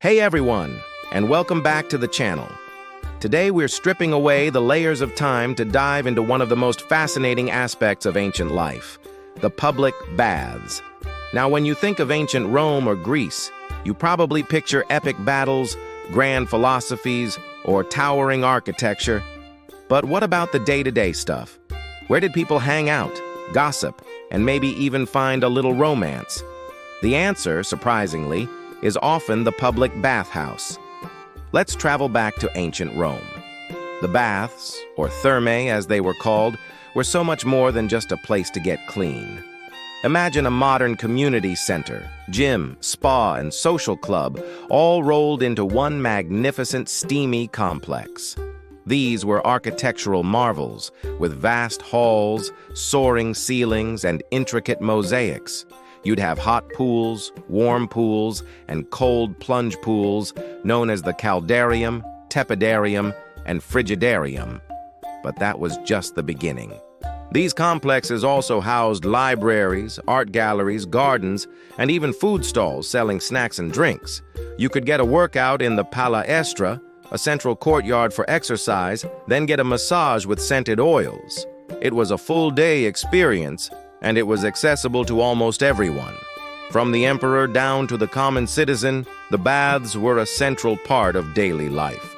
Hey everyone, and welcome back to the channel. Today we're stripping away the layers of time to dive into one of the most fascinating aspects of ancient life, the public baths. Now, when you think of ancient Rome or Greece, you probably picture epic battles, grand philosophies, or towering architecture. But what about the day-to-day stuff? Where did people hang out, gossip, and maybe even find a little romance? The answer, surprisingly, is often the public bathhouse. Let's travel back to ancient Rome. The baths, or thermae as they were called, were so much more than just a place to get clean. Imagine a modern community center, gym, spa, and social club, all rolled into one magnificent, steamy complex. These were architectural marvels, with vast halls, soaring ceilings, and intricate mosaics. You'd have hot pools, warm pools, and cold plunge pools, known as the caldarium, tepidarium, and frigidarium. But that was just the beginning. These complexes also housed libraries, art galleries, gardens, and even food stalls selling snacks and drinks. You could get a workout in the palestra, a central courtyard for exercise, then get a massage with scented oils. It was a full-day experience, and it was accessible to almost everyone. From the emperor down to the common citizen, the baths were a central part of daily life.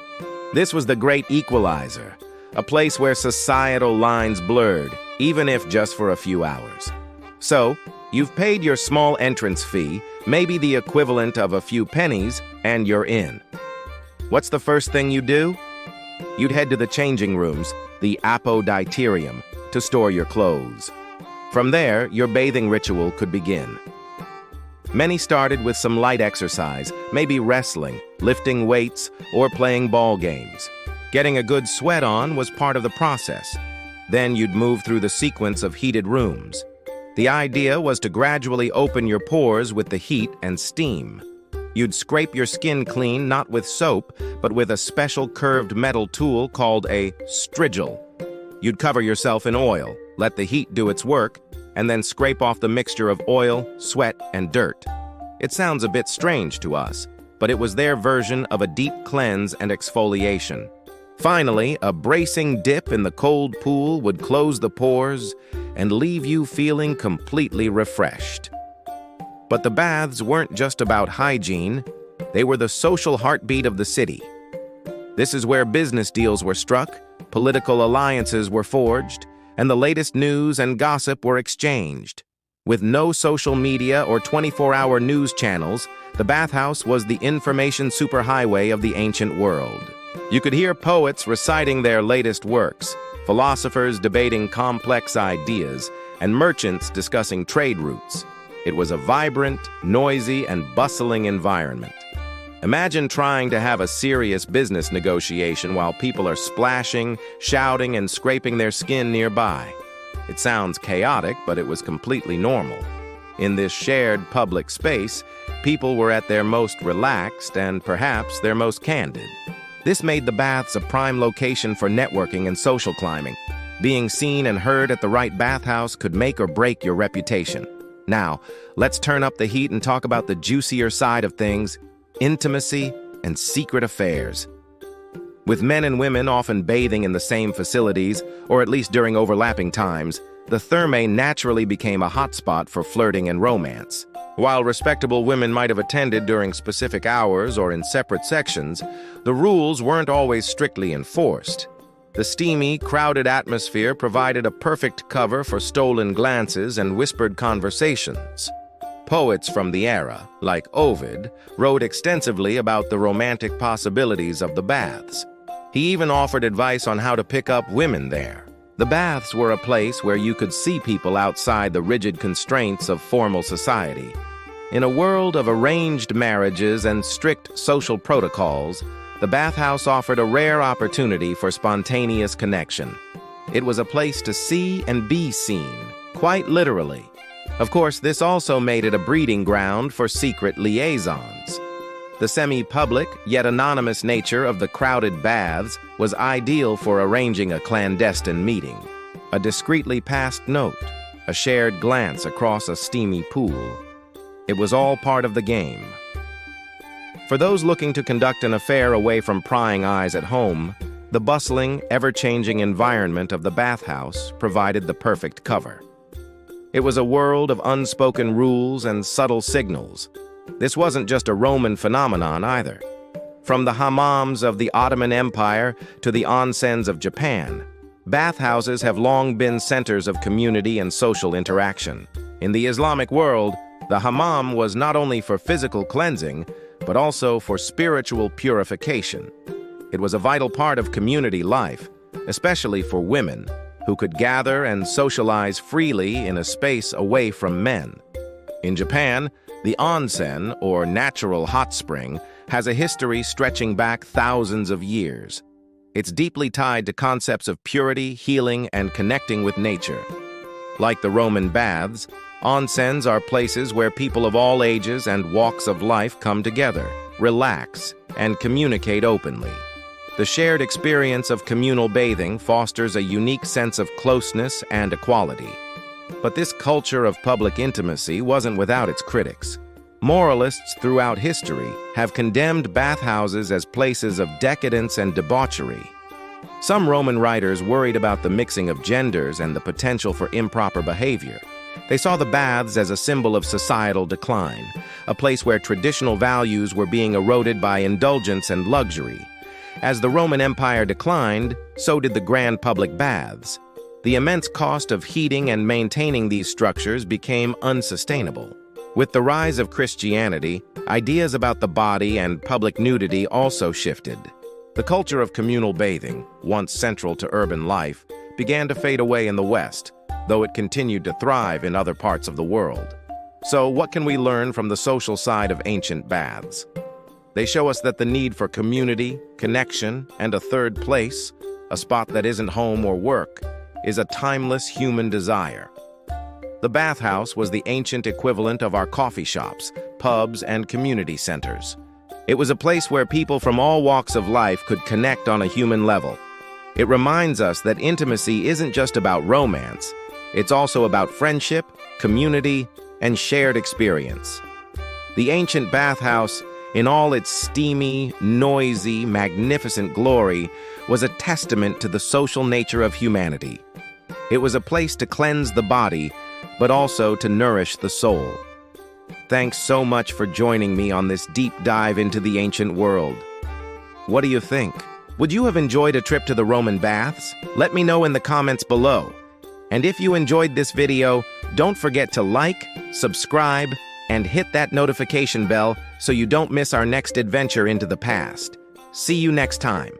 This was the great equalizer, a place where societal lines blurred, even if just for a few hours. So, you've paid your small entrance fee, maybe the equivalent of a few pennies, and you're in. What's the first thing you do? You'd head to the changing rooms, the apoditerium, to store your clothes. From there, your bathing ritual could begin. Many started with some light exercise, maybe wrestling, lifting weights, or playing ball games. Getting a good sweat on was part of the process. Then you'd move through the sequence of heated rooms. The idea was to gradually open your pores with the heat and steam. You'd scrape your skin clean not with soap, but with a special curved metal tool called a strigil. You'd cover yourself in oil, let the heat do its work, and then scrape off the mixture of oil, sweat, and dirt. It sounds a bit strange to us, but it was their version of a deep cleanse and exfoliation. Finally, a bracing dip in the cold pool would close the pores and leave you feeling completely refreshed. But the baths weren't just about hygiene, they were the social heartbeat of the city. This is where business deals were struck, political alliances were forged, and the latest news and gossip were exchanged. With no social media or 24-hour news channels, the bathhouse was the information superhighway of the ancient world. You could hear poets reciting their latest works, philosophers debating complex ideas, and merchants discussing trade routes. It was a vibrant, noisy, and bustling environment. Imagine trying to have a serious business negotiation while people are splashing, shouting, and scraping their skin nearby. It sounds chaotic, but it was completely normal. In this shared public space, people were at their most relaxed and perhaps their most candid. This made the baths a prime location for networking and social climbing. Being seen and heard at the right bathhouse could make or break your reputation. Now, let's turn up the heat and talk about the juicier side of things: intimacy and secret affairs. With men and women often bathing in the same facilities, or at least during overlapping times, the thermae naturally became a hotspot for flirting and romance. While respectable women might have attended during specific hours or in separate sections, the rules weren't always strictly enforced. The steamy, crowded atmosphere provided a perfect cover for stolen glances and whispered conversations. Poets from the era, like Ovid, wrote extensively about the romantic possibilities of the baths. He even offered advice on how to pick up women there. The baths were a place where you could see people outside the rigid constraints of formal society. In a world of arranged marriages and strict social protocols, the bathhouse offered a rare opportunity for spontaneous connection. It was a place to see and be seen, quite literally. Of course, this also made it a breeding ground for secret liaisons. The semi-public, yet anonymous nature of the crowded baths was ideal for arranging a clandestine meeting. A discreetly passed note, a shared glance across a steamy pool. It was all part of the game. For those looking to conduct an affair away from prying eyes at home, the bustling, ever-changing environment of the bathhouse provided the perfect cover. It was a world of unspoken rules and subtle signals. This wasn't just a Roman phenomenon either. From the Hammams of the Ottoman Empire to the onsens of Japan, bathhouses have long been centers of community and social interaction. In the Islamic world, the hammam was not only for physical cleansing, but also for spiritual purification. It was a vital part of community life, especially for women, who could gather and socialize freely in a space away from men. In Japan, the onsen, or natural hot spring, has a history stretching back thousands of years. It's deeply tied to concepts of purity, healing, and connecting with nature. Like the Roman baths, onsens are places where people of all ages and walks of life come together, relax, and communicate openly. The shared experience of communal bathing fosters a unique sense of closeness and equality. But this culture of public intimacy wasn't without its critics. Moralists throughout history have condemned bathhouses as places of decadence and debauchery. Some Roman writers worried about the mixing of genders and the potential for improper behavior. They saw the baths as a symbol of societal decline, a place where traditional values were being eroded by indulgence and luxury. As the Roman Empire declined, so did the grand public baths. The immense cost of heating and maintaining these structures became unsustainable. With the rise of Christianity, ideas about the body and public nudity also shifted. The culture of communal bathing, once central to urban life, began to fade away in the West, though it continued to thrive in other parts of the world. So, what can we learn from the social side of ancient baths? They show us that the need for community, connection, and a third place, a spot that isn't home or work, is a timeless human desire. The bathhouse was the ancient equivalent of our coffee shops, pubs, and community centers. It was a place where people from all walks of life could connect on a human level. It reminds us that intimacy isn't just about romance, it's also about friendship, community, and shared experience. The ancient bathhouse, in all its steamy, noisy, magnificent glory, was a testament to the social nature of humanity. It was a place to cleanse the body, but also to nourish the soul. Thanks so much for joining me on this deep dive into the ancient world. What do you think? Would you have enjoyed a trip to the Roman baths? Let me know in the comments below. And if you enjoyed this video, don't forget to like, subscribe, and hit that notification bell so you don't miss our next adventure into the past. See you next time.